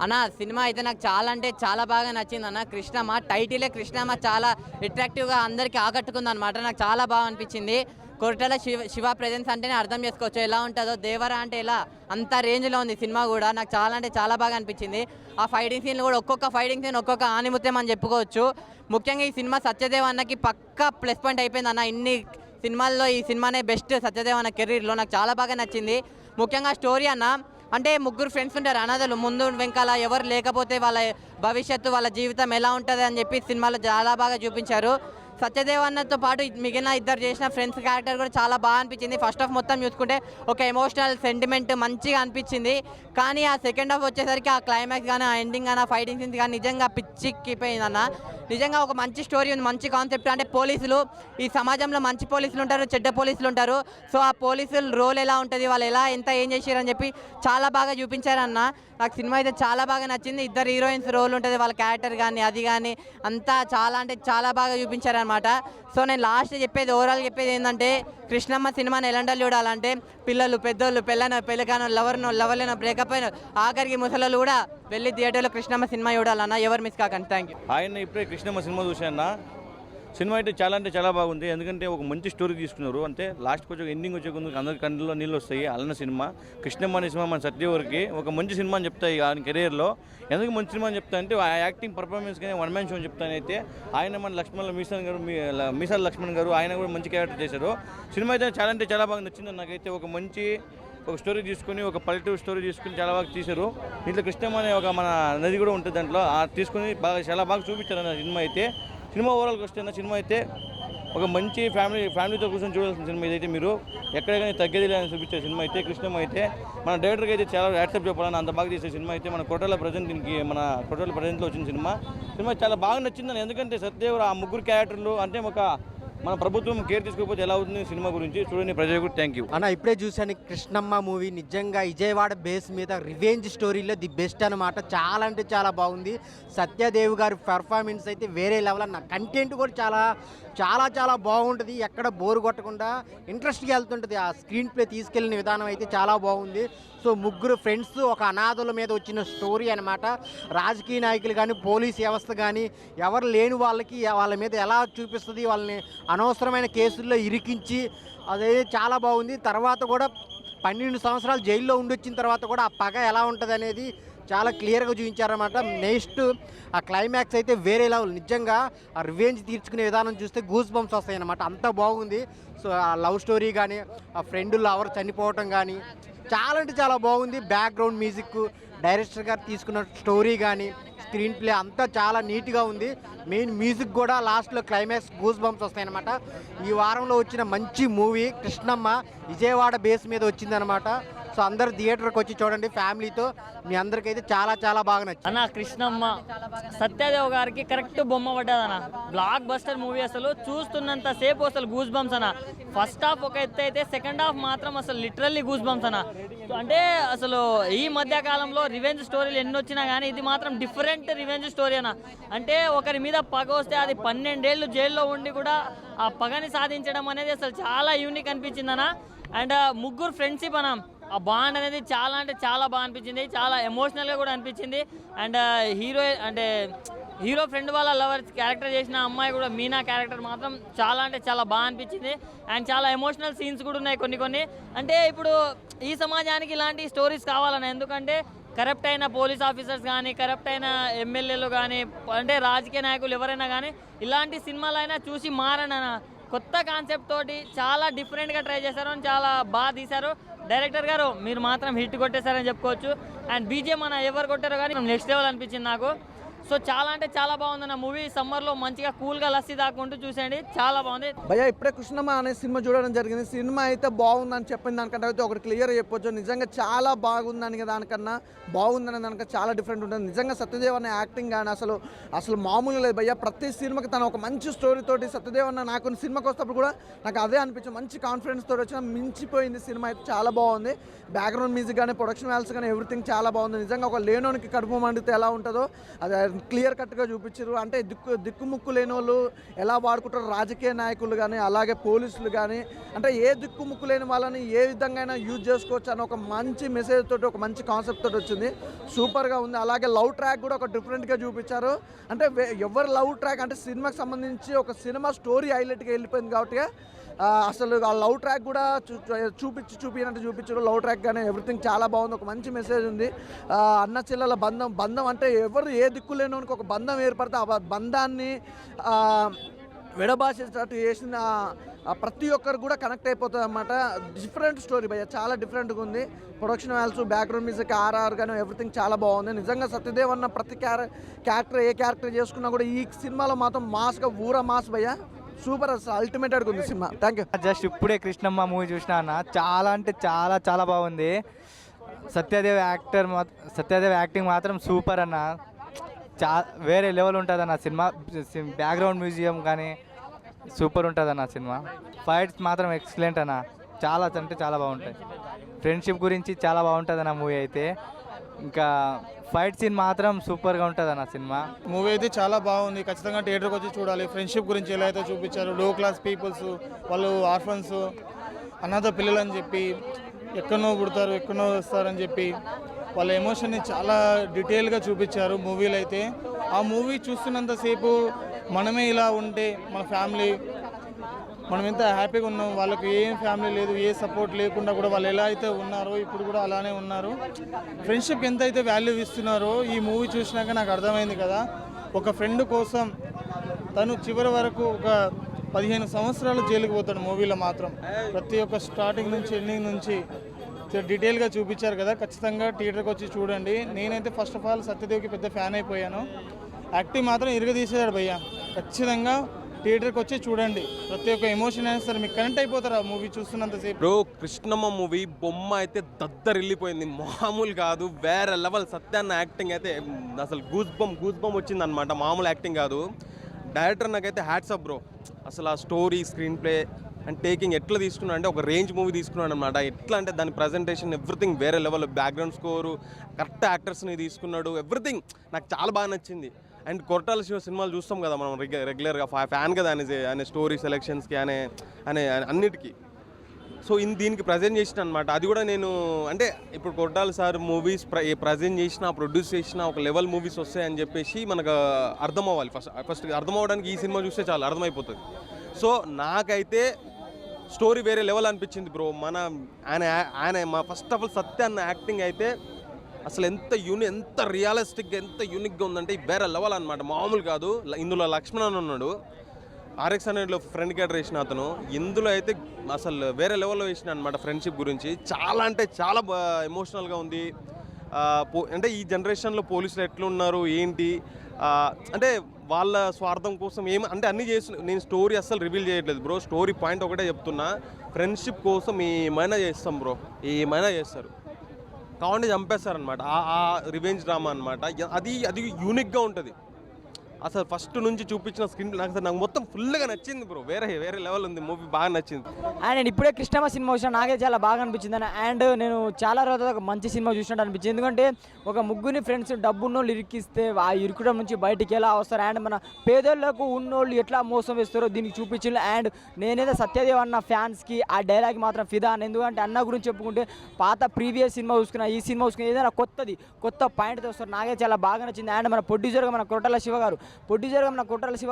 అన్న సినిమా అయితే నాకు చాలా అంటే చాలా బాగా నచ్చింది అన్న. కృష్ణమ్మ టైటిలే కృష్ణమ్మ చాలా అట్రాక్టివ్గా అందరికీ ఆకట్టుకుంది అనమాట. నాకు చాలా బాగా అనిపించింది. కొరటాల శివ ప్రెజెన్స్ అంటేనే అర్థం చేసుకోవచ్చు ఎలా ఉంటుందో. దేవరా అంటే ఎలా అంత రేంజ్లో ఉంది సినిమా కూడా. నాకు చాలా అంటే చాలా బాగా అనిపించింది. ఆ ఫైటింగ్ సీన్లు కూడా ఒక్కొక్క ఫైటింగ్ సీన్ ఒక్కొక్క ఆనిముత్యం అని చెప్పుకోవచ్చు. ముఖ్యంగా ఈ సినిమా సత్యదేవ్ అన్నకి పక్కా ప్లస్ పాయింట్ అయిపోయింది అన్న. ఇన్ని సినిమాల్లో ఈ సినిమానే బెస్ట్ సత్యదేవ్ అన్న కెరీర్లో. నాకు చాలా బాగా నచ్చింది. ముఖ్యంగా స్టోరీ అన్న అంటే ముగ్గురు ఫ్రెండ్స్ ఉంటారు అనాథలు, ముందు వెనకాల ఎవరు లేకపోతే వాళ్ళ భవిష్యత్తు వాళ్ళ జీవితం ఎలా ఉంటుంది అని చెప్పి సినిమాలో చాలా బాగా చూపించారు. సత్యదేవ్ అన్నతో పాటు మిగిలిన ఇద్దరు చేసిన ఫ్రెండ్స్ క్యారెక్టర్ కూడా చాలా బాగా అనిపించింది. ఫస్ట్ హాఫ్ మొత్తం చూసుకుంటే ఒక ఎమోషనల్ సెంటిమెంట్ మంచిగా అనిపించింది. కానీ ఆ సెకండ్ హాఫ్ వచ్చేసరికి ఆ క్లైమాక్స్ కానీ ఆ ఎండింగ్ కానీ ఆ ఫైటింగ్ సీన్స్ కానీ నిజంగా పిచ్చిక్కిపోయింది అన్న. నిజంగా ఒక మంచి స్టోరీ ఉంది, మంచి కాన్సెప్ట్. అంటే పోలీసులు ఈ సమాజంలో మంచి పోలీసులు ఉంటారు, చెడ్డ పోలీసులు ఉంటారు. సో ఆ పోలీసుల రోల్ ఎలా ఉంటుంది, వాళ్ళు ఎలా ఎంత ఏం చేశారని చెప్పి చాలా బాగా చూపించారన్న. నాకు సినిమా అయితే చాలా బాగా నచ్చింది. ఇద్దరు హీరోయిన్స్ రోల్ ఉంటుంది, వాళ్ళ క్యారెక్టర్ కానీ అది కానీ అంతా చాలా అంటే చాలా బాగా చూపించారనమాట. సో నేను లాస్ట్ చెప్పేది ఓవరాల్ చెప్పేది ఏంటంటే కృష్ణమ్మ సినిమాని ఎలాంటి చూడాలంటే పిల్లలు పెద్దోళ్ళు పెళ్ళకానో లవర్లేనో బ్రేకప్ అయిన ఆఖరికి ముసలోళ్ళు కూడా వెళ్ళి థియేటర్లో కృష్ణమ్మ సినిమా చూడాలన్న. ఎవరు మిస్ కాకండి. Thank you. ఆయన ఇప్పుడే కృష్ణమ్మ సినిమా చూశాను. సినిమా అయితే అంటే చాలా బాగుంది. ఎందుకంటే ఒక మంచి స్టోరీ తీసుకున్నారు. అంటే లాస్ట్కి వచ్చే ఎండింగ్ వచ్చే కొంచెం అందరి కళ్ళలో నీళ్ళు వస్తాయి. అలన సినిమా కృష్ణమ్మ అనే సినిమా మన సత్యవరికి ఒక మంచి సినిమా అని చెప్తాయి ఆయన కెరీర్లో. ఎందుకు మంచి సినిమా అని చెప్తా అంటే ఆ యాక్టింగ్ పర్ఫార్మెన్స్ కానీ వన్ మ్యాన్ షో అని చెప్తానైతే ఆయన మన మీసాల లక్ష్మణ్ గారు ఆయన కూడా మంచి క్యారెక్టర్ చేశారు. సినిమా అయితే చాలా బాగా నచ్చింది నాకైతే. ఒక స్టోరీ తీసుకుని ఒక పల్లెటూరు స్టోరీ తీసుకుని చాలా బాగా తీశారు. దీంట్లో కృష్ణమ్మ అనే ఒక మన నది కూడా ఉంటుంది దాంట్లో. తీసుకుని చాలా బాగా చూపించారు అన్న సినిమా అయితే. సినిమా ఓవరాల్కి వస్తే సినిమా అయితే ఒక మంచి ఫ్యామిలీతో కూర్చొని చూడాల్సిన సినిమా ఇదైతే. మీరు ఎక్కడ కానీ తగ్గేది లేదని చూపించే సినిమా అయితే కృష్ణమ్మ అయితే. మన డైరెక్టర్కి అయితే చాలా యాక్సెప్ట్ చెప్పాలని అంత బాగా చేసే సినిమా అయితే మన కొట్టాల ప్రజెంట్లో వచ్చిన సినిమా చాలా బాగా నచ్చిందని. ఎందుకంటే సత్యదేవ్ ఆ ముగ్గురు క్యారెక్టర్లు అంటే మన ప్రభుత్వం కేర్ తీసుకోకపోతే ఎలా అవుతుంది సినిమా గురించి చూడండి ప్రజలకు. థ్యాంక్ యూ అన్న. ఇప్పుడే చూశాను కృష్ణమ్మ మూవీ. నిజంగా విజయవాడ బేస్ మీద రివెంజ్ స్టోరీలో ది బెస్ట్ అనమాట. చాలా అంటే చాలా బాగుంది. సత్యదేవ్ గారి పెర్ఫార్మెన్స్ అయితే వేరే లెవెల్ అన్న. కంటెంట్ కూడా చాలా బాగుంటుంది. ఎక్కడ బోరు కొట్టకుండా ఇంట్రెస్ట్గా వెళ్తుంటుంది. ఆ స్క్రీన్ ప్లే తీసుకెళ్లిన విధానం అయితే చాలా బాగుంది. సో ముగ్గురు ఫ్రెండ్స్ ఒక అనాథుల మీద వచ్చిన స్టోరీ అనమాట. రాజకీయ నాయకులు కానీ పోలీస్ వ్యవస్థ కానీ ఎవరు లేని వాళ్ళకి వాళ్ళ మీద ఎలా చూపిస్తుంది, వాళ్ళని అనవసరమైన కేసుల్లో ఇరికించి అదే చాలా బాగుంది. తర్వాత కూడా 12 సంవత్సరాలు జైల్లో ఉండొచ్చిన తర్వాత కూడా ఆ పగ ఎలా ఉంటుంది అనేది చాలా క్లియర్గా చూపించారన్నమాట. నెక్స్ట్ ఆ క్లైమాక్స్ అయితే వేరే లెవెల్. నిజంగా ఆ రివెంజ్ తీర్చుకునే విధానం చూస్తే గూస్ బంప్స్ వస్తాయి అన్నమాట. అంత బాగుంది. సో ఆ లవ్ స్టోరీ కానీ ఆ ఫ్రెండ్ లవర్ చనిపోవటం కానీ చాలా అంటే చాలా బాగుంది. బ్యాక్గ్రౌండ్ మ్యూజిక్, డైరెక్టర్ గారు తీసుకున్న స్టోరీ కానీ స్క్రీన్ ప్లే అంతా చాలా నీట్గా ఉంది. మెయిన్ మ్యూజిక్ కూడా లాస్ట్లో క్లైమాక్స్ గూస్ బంప్స్ వస్తాయన్నమాట. ఈ వారంలో వచ్చిన మంచి మూవీ కృష్ణమ్మ విజయవాడ బేస్ మీద వచ్చిందనమాట. సో అందరు థియేటర్కి వచ్చి చూడండి ఫ్యామిలీతో. మీ అందరికైతే చాలా బాగా నచ్చింది అన్న. కృష్ణమ్మ సత్యదేవ్ గారికి కరెక్ట్ బొమ్మ పడ్డదన్న. Block buster movie. అసలు చూస్తున్నంత సేపు అసలు గూస్ బంప్స్ అన్న. ఫస్ట్ హాఫ్ ఒక ఎత్తు అయితే సెకండ్ హాఫ్ మాత్రం అసలు లిటరల్లీ గూస్ బంప్స్ అన్న. అంటే అసలు ఈ మధ్య కాలంలో రివెంజ్ స్టోరీలు ఎన్ని వచ్చినా కానీ ఇది మాత్రం డిఫరెంట్ రివెంజ్ స్టోరీ అన్న. అంటే ఒకరి మీద పగ వస్తే అది 12 ఏళ్ళు జైల్లో ఉండి కూడా ఆ పగని సాధించడం అనేది అసలు చాలా యూనిక్ అనిపించింది అన్న. అండ్ ముగ్గురు ఫ్రెండ్షిప్ అన్న. ఆ బాండ్ అనేది చాలా అంటే చాలా బాగా అనిపించింది. చాలా ఎమోషనల్గా కూడా అనిపించింది. అండ్ హీరో ఫ్రెండ్ వాళ్ళ లవర్ క్యారెక్టర్ చేసిన అమ్మాయి కూడా మీనా క్యారెక్టర్ మాత్రం చాలా అంటే చాలా బాగా అనిపించింది. అండ్ చాలా ఎమోషనల్ సీన్స్ కూడా ఉన్నాయి కొన్ని. అంటే ఇప్పుడు ఈ సమాజానికి ఇలాంటి స్టోరీస్ కావాలన్న. ఎందుకంటే కరప్ట్ అయిన పోలీస్ ఆఫీసర్స్ కానీ కరప్ట్ అయిన ఎమ్మెల్యేలు కానీ అంటే రాజకీయ నాయకులు ఎవరైనా కానీ ఇలాంటి సినిమాలైనా చూసి మారన. కొత్త కాన్సెప్ట్ తోటి చాలా డిఫరెంట్గా ట్రై చేశారు అని చాలా బాగా తీశారు. డైరెక్టర్ గారు మీరు మాత్రం హిట్ కొట్టేశారని చెప్పుకోవచ్చు. అండ్ బీజిఎం మన ఎవరు కొట్టారో కానీ నెక్స్ట్ లెవెల్ అనిపించింది నాకు. సో చాలా అంటే చాలా బాగుంది నా మూవీ. సమ్మర్లో మంచిగా కూల్గా లస్సీ దాక్కుంటూ చూసేయండి. చాలా బాగుంది భయ్యా. ఇప్పుడే కృష్ణమ్మ అనే సినిమా చూడడం జరిగింది. సినిమా అయితే బాగుందని చెప్పిన దానికంటే అయితే ఒకటి క్లియర్ చెప్పొచ్చు. నిజంగా చాలా బాగుందని దానికన్నా బాగుందనే దానికన్నా చాలా డిఫరెంట్ ఉంటుంది. నిజంగా సత్యదేవ్ అనే యాక్టింగ్ కానీ అసలు మామూలు లేదు భయ్యా. ప్రతి సినిమాకి తను ఒక మంచి స్టోరీ తోటి సత్యదేవ్ అన్న నాకు సినిమాకి వస్తప్పుడు కూడా నాకు అదే అనిపించింది. మంచి కాన్ఫిడెన్స్ తోటి వచ్చిన మించిపోయింది సినిమా అయితే. చాలా బాగుంది. బ్యాక్గ్రౌండ్ మ్యూజిక్ కానీ ప్రొడక్షన్ వాల్యూస్ కానీ ఎవ్రీథింగ్ చాలా బాగుంది. నిజంగా ఒక లేనోనికి కడుపు మండితే ఎలా ఉంటుందో అది క్లియర్ కట్గా చూపించారు. అంటే దిక్కుముక్కు లేని వాళ్ళు ఎలా వాడుకుంటారు, రాజకీయ నాయకులు కానీ అలాగే పోలీసులు కానీ, అంటే ఏ దిక్కుముక్కు లేని వాళ్ళని ఏ విధంగా యూజ్ చేసుకోవచ్చు అని ఒక మంచి మెసేజ్ తోటి, ఒక మంచి కాన్సెప్ట్ తోటి వచ్చింది. సూపర్గా ఉంది. అలాగే లవ్ ట్రాక్ కూడా ఒక డిఫరెంట్గా చూపించారు. అంటే ఎవరు లవ్ ట్రాక్ అంటే సినిమాకి సంబంధించి ఒక సినిమా స్టోరీ హైలైట్గా వెళ్ళిపోయింది కాబట్టి అసలు ఆ లవ్ ట్రాక్ కూడా చూపించినట్టు చూపించారు. లవ్ ట్రాక్ కానీ ఎవ్రీథింగ్ చాలా బాగుంది. ఒక మంచి మెసేజ్ ఉంది. అన్న చెల్లెల బంధం అంటే ఎవరు ఏ దిక్కు లేనివానికి ఒక బంధం ఏర్పడితే ఆ బంధాన్ని విడబాసేటట్టు చేసిన ప్రతి ఒక్కరు కూడా కనెక్ట్ అయిపోతుంది అన్నమాట. డిఫరెంట్ స్టోరీ భయ్య, చాలా డిఫరెంట్గా ఉంది. Production values, background music, RR కానీ ఎవ్రీథింగ్ చాలా బాగుంది. నిజంగా సత్యదేవ్ అన్న ప్రతి క్యారెక్టర్ ఏ క్యారెక్టర్ చేసుకున్నా కూడా ఈ సినిమాలో మాత్రం మాస్గా మాస్ భయ్య. సూపర్, అసలు అల్టిమేటెడ్గా ఉంది సినిమా. Thank you. జస్ట్ ఇప్పుడే కృష్ణమ్మ మూవీ చూసినా అన్న, చాలా అంటే చాలా చాలా బాగుంది. సత్యదేవ్ యాక్టింగ్ మాత్రం సూపర్ అన్న, వేరే లెవెల్ ఉంటుంది అన్న సినిమా. బ్యాక్గ్రౌండ్ మ్యూజియం కానీ సూపర్ ఉంటుంది అన్న సినిమా. ఫైట్స్ మాత్రం ఎక్సలెంట్ అన్న, చాలా అంటే చాలా బాగుంటాయి. ఫ్రెండ్షిప్ గురించి చాలా బాగుంటుంది అన్న మూవీ అయితే. ఇంకా ఫైట్ సీన్ మాత్రం సూపర్గా ఉంటుంది అన్న సినిమా. మూవీ అయితే చాలా బాగుంది, ఖచ్చితంగా థియేటర్కి వచ్చి చూడాలి. ఫ్రెండ్షిప్ గురించి ఎలా అయితే చూపించారు, లో క్లాస్ పీపుల్స్, వాళ్ళు ఆర్ఫన్స్, అనాథ పిల్లలు అని చెప్పి ఎక్కడనో పుడతారు ఎక్కడనో వస్తారని చెప్పి వాళ్ళ ఎమోషన్ని చాలా డీటెయిల్గా చూపించారు మూవీలో అయితే. ఆ మూవీ చూస్తున్నంతసేపు మనమే ఇలా ఉంటే మన ఫ్యామిలీ, మనం ఎంత హ్యాపీగా ఉన్నాం, వాళ్ళకి ఏం ఫ్యామిలీ లేదు, ఏ సపోర్ట్ లేకుండా కూడా వాళ్ళు ఎలా అయితే ఉన్నారో ఇప్పుడు కూడా అలానే ఉన్నారు. ఫ్రెండ్షిప్కి ఎంత అయితే వాల్యూ ఇస్తున్నారో ఈ మూవీ చూసినాక నాకు అర్థమైంది కదా. ఒక ఫ్రెండ్ కోసం తను చివరి వరకు ఒక 15 సంవత్సరాలు జైలుకి పోతాడు మూవీలో మాత్రం. ప్రతి ఒక్క స్టార్టింగ్ నుంచి ఎండింగ్ నుంచి డీటెయిల్గా చూపించారు కదా. ఖచ్చితంగా థియేటర్కి వచ్చి చూడండి. నేనైతే ఫస్ట్ ఆఫ్ ఆల్ సత్యదేవ్కి పెద్ద ఫ్యాన్ అయిపోయాను. యాక్టింగ్ మాత్రం ఇరగదీసేదాడు భయ్య. ఖచ్చితంగా థియేటర్కి వచ్చి చూడండి. ప్రతి ఒక్క ఎమోషన్ అయినా సరే మీకు కనెక్ట్ అయిపోతారు ఆ మూవీ చూస్తున్నంతసేపు. బ్రో, కృష్ణమ్మ మూవీ బొమ్మ అయితే దద్దరిల్లిపోయింది, మామూలు కాదు, వేరే లెవెల్. సత్యాన్న యాక్టింగ్ అయితే అసలు గూస్ బమ్ వచ్చిందనమాట, మామూలు యాక్టింగ్ కాదు. డైరెక్టర్ నాకైతే హ్యాట్స్ ఆఫ్ బ్రో. అసలు ఆ story, screen play and taking ఎట్లా తీసుకున్నాడు అంటే ఒక రేంజ్ మూవీ తీసుకున్నాడు అనమాట. ఎట్లా అంటే దాని ప్రజెంటేషన్ ఎవ్రీథింగ్ వేరే లెవెల్, బ్యాక్గ్రౌండ్ స్కోరు, కరెక్ట్ యాక్టర్స్ని తీసుకున్నాడు, ఎవ్రీథింగ్ నాకు చాలా బాగా నచ్చింది. అండ్ కొరటాల శివ సినిమాలు చూస్తాం కదా మనం రెగ్యులర్గా, ఫ్యాన్ కదా ఆయన స్టోరీ సెలెక్షన్స్కి అనే అన్నిటికీ. సో దీనికి ప్రజెంట్ చేసిన అనమాట. అది కూడా నేను అంటే ఇప్పుడు కొరటాల సార్ మూవీస్ ప్రజెంట్ చేసిన, ప్రొడ్యూస్ చేసిన ఒక లెవెల్ మూవీస్ వస్తాయని చెప్పేసి మనకు అర్థం అవ్వాలి. ఫస్ట్ అర్థం అవ్వడానికి ఈ సినిమా చూస్తే చాలా అర్థమైపోతుంది. సో నాకైతే స్టోరీ వేరే లెవెల్ అనిపించింది బ్రో. ఆయన ఫస్ట్ ఆఫ్ ఆల్ సత్య అన్న యాక్టింగ్ అయితే అసలు ఎంత రియలిస్టిక్గా, ఎంత యూనిక్గా ఉందంటే వేరే లెవెల్ అనమాట, మామూలు కాదు. ఇందులో లక్ష్మణ్ ఉన్నాడు, RX 100లో ఫ్రెండ్ క్యారెక్టర్ వేసిన అతను. ఇందులో అయితే అసలు వేరే లెవెల్లో వేసిన అనమాట. ఫ్రెండ్షిప్ గురించి చాలా అంటే చాలా ఎమోషనల్గా ఉంది. అంటే ఈ జనరేషన్లో పోలీసులు ఎట్లున్నారు ఏంటి అంటే వాళ్ళ స్వార్థం కోసం అంటే అన్నీ నేను స్టోరీ అస్సలు రివీల్ చేయట్లేదు బ్రో. స్టోరీ పాయింట్ ఒకటే చెప్తున్నా, ఫ్రెండ్షిప్ కోసం ఏమైనా చేస్తాం బ్రో, ఏమైనా చేస్తారు, కావాలంటే చంపేస్తారనమాట. ఆ రివెంజ్ డ్రామా అనమాట. అది యూనిక్గా ఉంటుంది. అసలు ఫస్ట్ నుంచి చూపించిన స్క్రీన్ నాకు మొత్తం ఫుల్గా నచ్చింది బ్రో. వేరే లెవెల్ ఉంది మూవీ, బాగా నచ్చింది. అండ్ నేను ఇప్పుడే కృష్ణమ్మ సినిమా చూసిన, నాకే చాలా బాగా అనిపించింది అని. అండ్ నేను చాలా రోజులు ఒక మంచి సినిమా చూసినట్టు అనిపించింది. ఎందుకంటే ఒక ముగ్గురిని ఫ్రెండ్స్ డబ్బున్నోళ్ళు ఇరికిస్తే ఆ ఇరుకడం నుంచి బయటికి ఎలా వస్తారు, అండ్ మన పేదోళ్ళకు ఉన్నోళ్ళు ఎట్లా మోసం వేస్తారో దీనికి చూపించింది. అండ్ నేనైతే సత్యదేవ్ అన్న ఫ్యాన్స్కి ఆ డైలాగ్ మాత్రం ఫిదా అని. ఎందుకంటే అన్న గురించి చెప్పుకుంటే పాత ప్రీవియస్ సినిమా చూసుకున్నా, ఈ సినిమా చూసుకున్నా, ఏదైనా కొత్త పాయింట్తో వస్తారు. నాకే చాలా బాగా నచ్చింది. అండ్ మన ప్రొడ్యూసర్గా మన కొరటాల శివ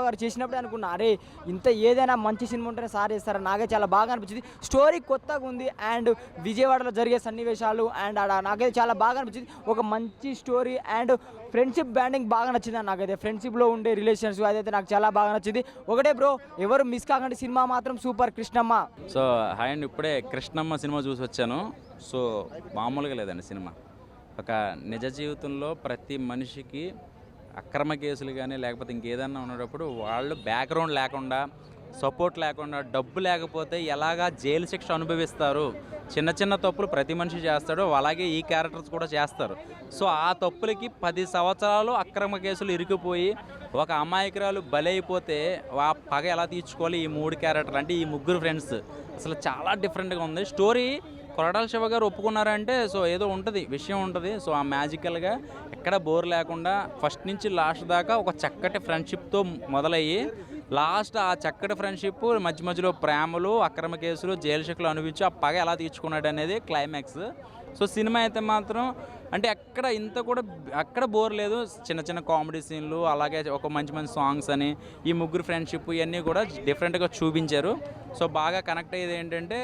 గారు చేసినప్పుడే అనుకున్నా, అరే ఇంత ఏదైనా మంచి సినిమా ఉంటేనే సార్ చేస్తారు. నాకే చాలా బాగా అనిపించింది. స్టోరీ కొత్తగా ఉంది. అండ్ విజయవాడలో జరిగే సన్నివేశాలు అండ్ నాకైతే చాలా బాగా అనిపించింది. ఒక మంచి స్టోరీ అండ్ ఫ్రెండ్షిప్ బ్యాండింగ్ బాగా నచ్చింది అని నాకైతే. ఫ్రెండ్షిప్లో ఉండే రిలేషన్స్ అదైతే నాకు చాలా బాగా నచ్చింది. ఒకటే బ్రో, ఎవరు మిస్ కాకండి, సినిమా మాత్రం సూపర్. కృష్ణమ్మ. సో హాయ్ అండి, ఇప్పుడే కృష్ణమ్మ సినిమా చూసి వచ్చాను. సో మామూలుగా లేదండి సినిమా. ఒక నిజ జీవితంలో ప్రతి మనిషికి అక్రమ కేసులు కానీ లేకపోతే ఇంకేదన్నా ఉన్నప్పుడు వాళ్ళు బ్యాక్గ్రౌండ్ లేకుండా, సపోర్ట్ లేకుండా, డబ్బు లేకపోతే ఎలాగా జైలు శిక్ష అనుభవిస్తారు. చిన్న తప్పులు ప్రతి మనిషి చేస్తాడు, అలాగే ఈ క్యారెక్టర్స్ కూడా చేస్తారు. సో ఆ తప్పులకి 10 సంవత్సరాలు అక్రమ కేసులు ఇరుక్కుపోయి ఒక అమాయకురాలు బలైపోతే ఆ పగ ఎలా తీర్చుకోవాలి ఈ 3 క్యారెక్టర్లు అంటే ఈ ముగ్గురు ఫ్రెండ్స్ అసలు చాలా డిఫరెంట్గా ఉంది. స్టోరీ కొరటాల శివ గారు ఒప్పుకున్నారంటే సో ఏదో ఉంటుంది, విషయం ఉంటుంది. సో ఆ మ్యాజికల్గా ఎక్కడ బోర్ లేకుండా ఫస్ట్ నుంచి లాస్ట్ దాకా ఒక చక్కటి ఫ్రెండ్షిప్తో మొదలయ్యి లాస్ట్ ఆ చక్కటి ఫ్రెండ్షిప్ మధ్య మధ్యలో ప్రేమలు, అక్రమ కేసులు, జైలు శిక్షలు అనుభవించి ఆ పగ ఎలా తీర్చుకున్నాడు అనేది క్లైమాక్స్. సో సినిమా అయితే మాత్రం అంటే ఎక్కడ ఇంత కూడా అక్కడ బోర్ లేదు. చిన్న చిన్న కామెడీ సీన్లు, అలాగే ఒక మంచి మంచి సాంగ్స్ అని ఈ ముగ్గురు ఫ్రెండ్షిప్ ఇవన్నీ కూడా డిఫరెంట్గా చూపించారు. సో బాగా కనెక్ట్ అయ్యేది ఏంటంటే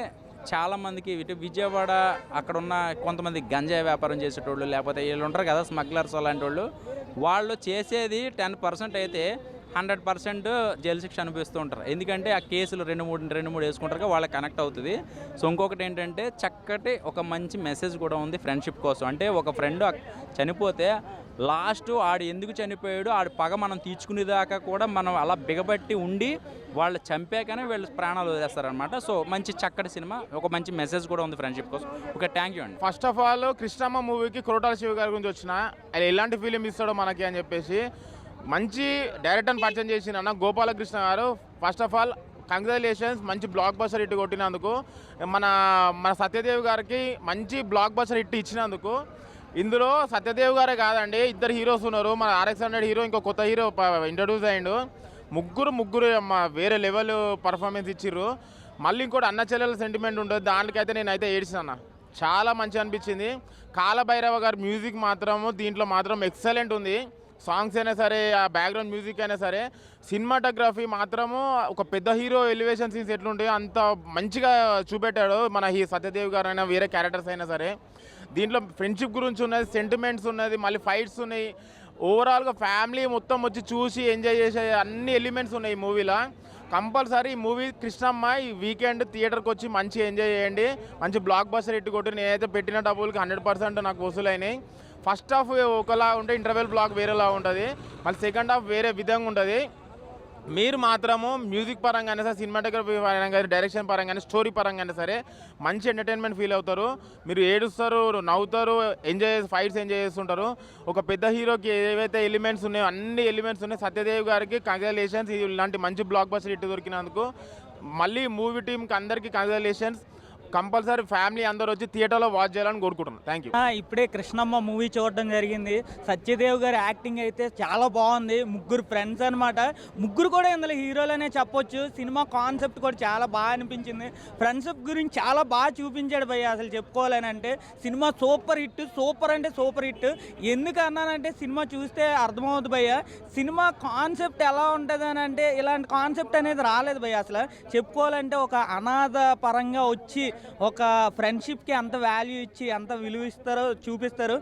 చాలామందికి ఇటు విజయవాడ అక్కడ ఉన్న కొంతమంది గంజాయి వ్యాపారం చేసేటోళ్ళు, లేకపోతే వీళ్ళు ఉంటారు కదా స్మగ్లర్స్ అలాంటి వాళ్ళు చేసేది 10% అయితే 100% జైలు శిక్ష అనిపిస్తూ ఉంటారు. ఎందుకంటే ఆ కేసులు రెండు మూడు వేసుకుంటారు, వాళ్ళకి కనెక్ట్ అవుతుంది. సో ఇంకొకటి ఏంటంటే చక్కటి ఒక మంచి మెసేజ్ కూడా ఉంది ఫ్రెండ్షిప్ కోసం. అంటే ఒక ఫ్రెండ్ చనిపోతే లాస్ట్ ఆడు ఎందుకు చనిపోయాడు, ఆడు పగ మనం తీర్చుకునేదాకా కూడా మనం అలా బిగబట్టి ఉండి వాళ్ళు చంపాకనే వీళ్ళు ప్రాణాలు వదిలేస్తారనమాట. సో మంచి చక్కటి సినిమా, ఒక మంచి మెసేజ్ కూడా ఉంది ఫ్రెండ్షిప్ కోసం. ఓకే, థ్యాంక్ యూ అండి. ఫస్ట్ ఆఫ్ ఆల్ కృష్ణమ్మ మూవీకి కొరటాల శివ గారి గురించి వచ్చిన ఆయన ఎలాంటి ఫిలిం ఇస్తాడో మనకి అని చెప్పేసి మంచి డైరెక్టర్ని పరిచయం చేసిన గోపాలకృష్ణ గారు. ఫస్ట్ ఆఫ్ ఆల్ కంగ్రాచులేషన్స్, మంచి బ్లాక్ బస్టర్ హిట్ కొట్టినందుకు. మన సత్యదేవ్ గారికి మంచి బ్లాక్ బస్టర్ హిట్ ఇచ్చినందుకు. ఇందులో సత్యదేవ్ గారే కాదండి, ఇద్దరు హీరోస్ ఉన్నారు. మన RX-100 హీరో, ఇంకో కొత్త హీరో ఇంట్రడ్యూస్ అయ్యిండు. ముగ్గురు వేరే లెవెల్ పర్ఫార్మెన్స్ ఇచ్చిర్రు. మళ్ళీ ఇంకోటి అన్న చెల్లెల సెంటిమెంట్ ఉంటుంది, దానికైతే నేనైతే ఏడ్చినా. చాలా మంచి అనిపించింది. కాలభైరవ గారి మ్యూజిక్ మాత్రము దీంట్లో మాత్రం ఎక్సలెంట్ ఉంది. సాంగ్స్ అయినా సరే, ఆ బ్యాక్గ్రౌండ్ మ్యూజిక్ అయినా సరే, సినిమాటోగ్రఫీ మాత్రము ఒక పెద్ద హీరో ఎలివేషన్ సీన్స్ ఎట్లుంటాయో అంత మంచిగా చూపెట్టాడు మన సత్యదేవ్ గారు అయినా వేరే క్యారెక్టర్స్ అయినా సరే. దీంట్లో ఫ్రెండ్షిప్ గురించి ఉన్నది, సెంటిమెంట్స్ ఉన్నది, మళ్ళీ ఫైట్స్ ఉన్నాయి. ఓవరాల్గా ఫ్యామిలీ మొత్తం వచ్చి చూసి ఎంజాయ్ చేసే అన్ని ఎలిమెంట్స్ ఉన్నాయి ఈ మూవీలో. కంపల్సరీ ఈ మూవీ కృష్ణమ్మ ఈ వీకెండ్ థియేటర్కి వచ్చి మంచి ఎంజాయ్ చేయండి. మంచి బ్లాక్ బస్టర్ హిట్ కొట్టి నేనైతే పెట్టిన డబ్బులకి 100% నాకు వసూలైనాయి. ఫస్ట్ హాఫ్ ఒకలా ఉంటే ఇంటర్వెల్ బ్లాక్ వేరేలా ఉంటుంది, మళ్ళీ సెకండ్ హాఫ్ వేరే విధంగా ఉంటుంది. మీరు మాత్రము మ్యూజిక్ పరంగానే సరే, సినిమాటోగ్రఫీ పరంగా, డైరెక్షన్ పరంగానే, స్టోరీ పరంగానే సరే మంచి ఎంటర్టైన్మెంట్ ఫీల్ అవుతారు. మీరు ఏడుస్తారు, నవ్వుతారు, ఫైట్స్ ఎంజాయ్ చేస్తుంటారు. ఒక పెద్ద హీరోకి ఏవైతే ఎలిమెంట్స్ ఉన్నాయో అన్ని ఎలిమెంట్స్ ఉన్నాయి. సత్యదేవ్ గారికి కంగ్రాచులేషన్స్, ఇలాంటి మంచి బ్లాక్ బస్టర్ హిట్ దొరికినందుకు. మళ్ళీ మూవీ టీంకి అందరికీ కంగ్రాచులేషన్స్. కంపల్సరీ ఫ్యామిలీ అందరూ వచ్చి థియేటర్లో వాచ్ చేయాలని కోరుకుంటున్నాను. Thank you. ఇప్పుడే కృష్ణమ్మ మూవీ చూడడం జరిగింది. సత్యదేవ్ గారి యాక్టింగ్ అయితే చాలా బాగుంది. ముగ్గురు ఫ్రెండ్స్ అనమాట, ముగ్గురు కూడా ఇందులో హీరోలనే చెప్పొచ్చు. సినిమా కాన్సెప్ట్ కూడా చాలా బాగా అనిపించింది. ఫ్రెండ్షిప్ గురించి చాలా బాగా చూపించాడు భయ్య. అసలు చెప్పుకోవాలని అంటే సినిమా సూపర్ హిట్, సూపర్ అంటే సూపర్ హిట్. ఎందుకు అన్నానంటే సినిమా చూస్తే అర్థమవుతుంది భయ్య, సినిమా కాన్సెప్ట్ ఎలా ఉంటుంది అని. అంటే ఇలాంటి కాన్సెప్ట్ అనేది రాలేదు భయ్య. అసలు చెప్పుకోవాలంటే ఒక అనాథ పరంగా వచ్చి ఒక ఫ్రెండ్షిప్కి ఎంత వాల్యూ ఇచ్చి ఎంత విలువ ఇస్తారో చూపిస్తారు.